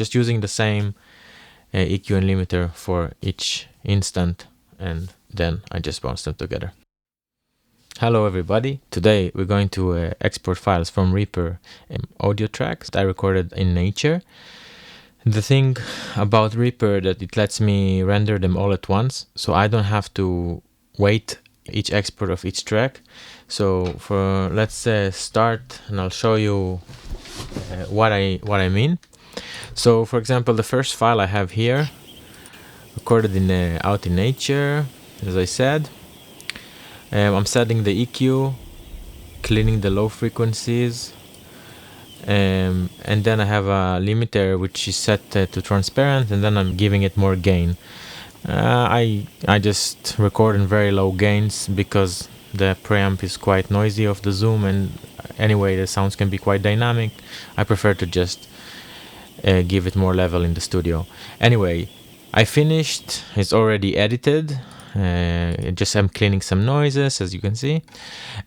just using the same EQ and limiter for each instant, and then I just bounce them together. Hello everybody, today we're going to export files from Reaper audio tracks that I recorded in nature. The thing about Reaper that it lets me render them all at once, so I don't have to wait each export of each track. So let's start, and I'll show you what I mean. So for example, the first file I have here, recorded out in nature, as I said. I'm setting the EQ, cleaning the low frequencies, and then I have a limiter which is set to transparent, and then I'm giving it more gain. I just record in very low gains because the preamp is quite noisy of the Zoom, and anyway the sounds can be quite dynamic. I prefer to just give it more level in the studio. Anyway, I finished, it's already edited. I'm cleaning some noises, as you can see,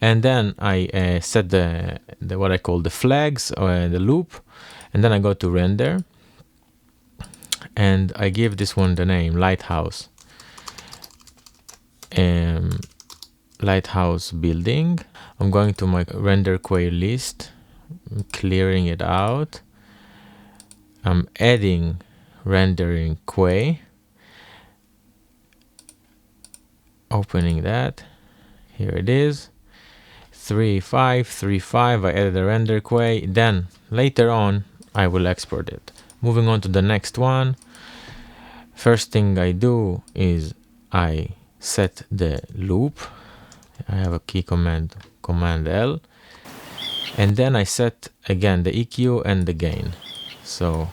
and then I set the what I call the flags or the loop, and then I go to render, and I give this one the name Lighthouse. Lighthouse building. I'm going to my render queue list, clearing it out. I'm adding rendering queue. Opening that, here it is, 3535. I added a render queue, then later on I will export it. Moving on to the next one, first thing I do is I set the loop. I have a key command L, and then I set again the EQ and the gain. So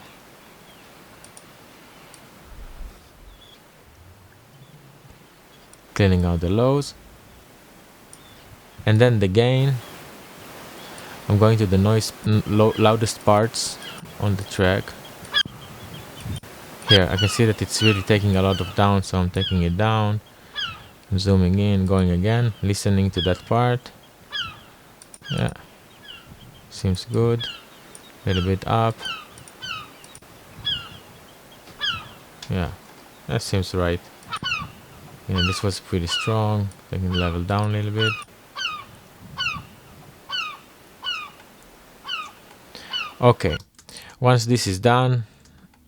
cleaning out the lows, and then the gain, I'm going to the loudest parts on the track. Here I can see that it's really taking a lot of down, so I'm taking it down. I'm zooming in, going again, listening to that part. Yeah, seems good. A little bit up. Yeah, that seems right. Yeah, this was pretty strong. Taking the level down a little bit. Okay, once this is done,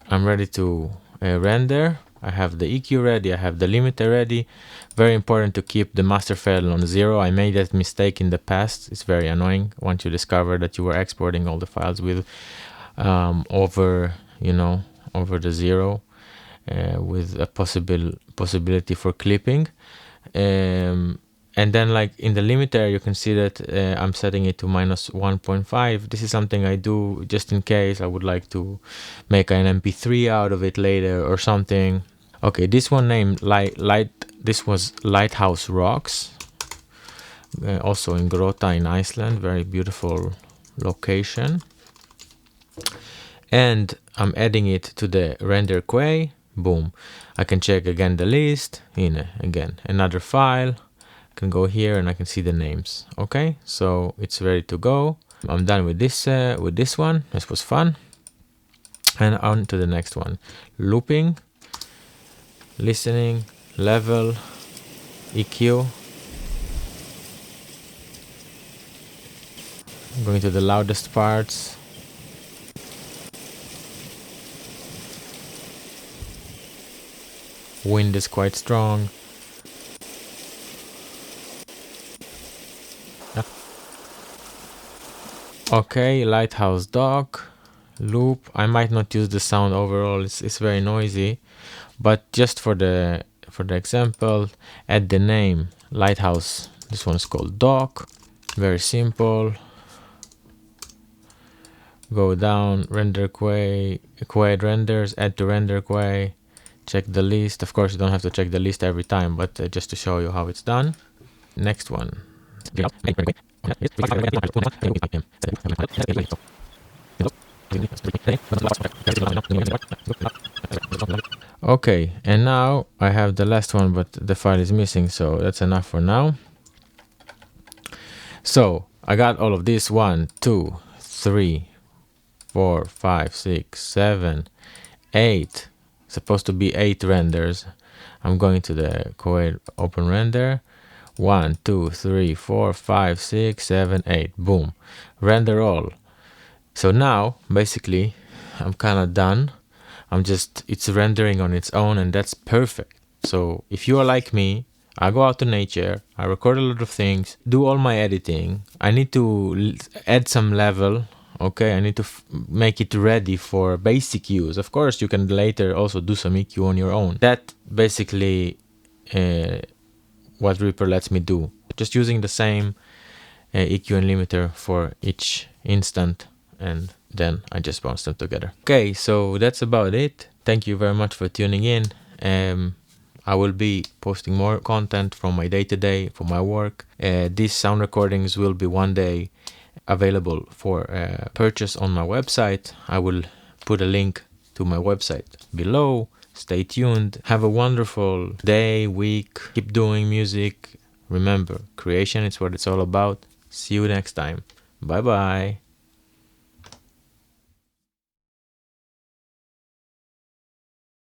I'm ready to render. I have the EQ ready, I have the limiter ready. Very important to keep the master file on 0. I made that mistake in the past. It's very annoying once you discover that you were exporting all the files with over the 0. With a possibility for clipping, and then like in the limiter you can see that I'm setting it to -1.5. This is something I do just in case I would like to make an MP3 out of it later or something. Okay, this one named this was Lighthouse Rocks, also in Grota in Iceland, very beautiful location, and I'm adding it to the render queue. Boom, I can check again the list in again another file. I can go here and I can see the names. Okay, so it's ready to go. I'm done with this one. This was fun, and on to the next one. Looping, listening, level, EQ. I'm going to the loudest parts. Wind is quite strong. Yeah. Okay, Lighthouse Dock, loop. I might not use the sound overall, it's very noisy, but just for the example, add the name Lighthouse. This one is called Dock. Very simple. Go down, render queue, renders, add to render queue. Check the list. Of course, you don't have to check the list every time, but just to show you how it's done. Next one. Okay, and now I have the last one, but the file is missing, so that's enough for now. So I got all of this, 1, 2, 3, 4, 5, 6, 7, 8. Supposed to be 8 renders. I'm going to the Kuwait Open Render. 1, 2, 3, 4, 5, 6, 7, 8. Boom. Render all. So now, basically, I'm kind of done. It's rendering on its own, and that's perfect. So if you are like me, I go out to nature, I record a lot of things, do all my editing. I need to add some level, okay? I need to make it ready for basic use. Of course, you can later also do some EQ on your own. That basically what Reaper lets me do. Just using the same EQ and limiter for each instant, and then I just bounce them together. Okay, so that's about it. Thank you very much for tuning in. I will be posting more content from my day-to-day, for my work. These sound recordings will be one day available for purchase on my website. I will put a link to my website below. Stay tuned. Have a wonderful day, week. Keep doing music. Remember, creation is what it's all about. See you next time. Bye bye.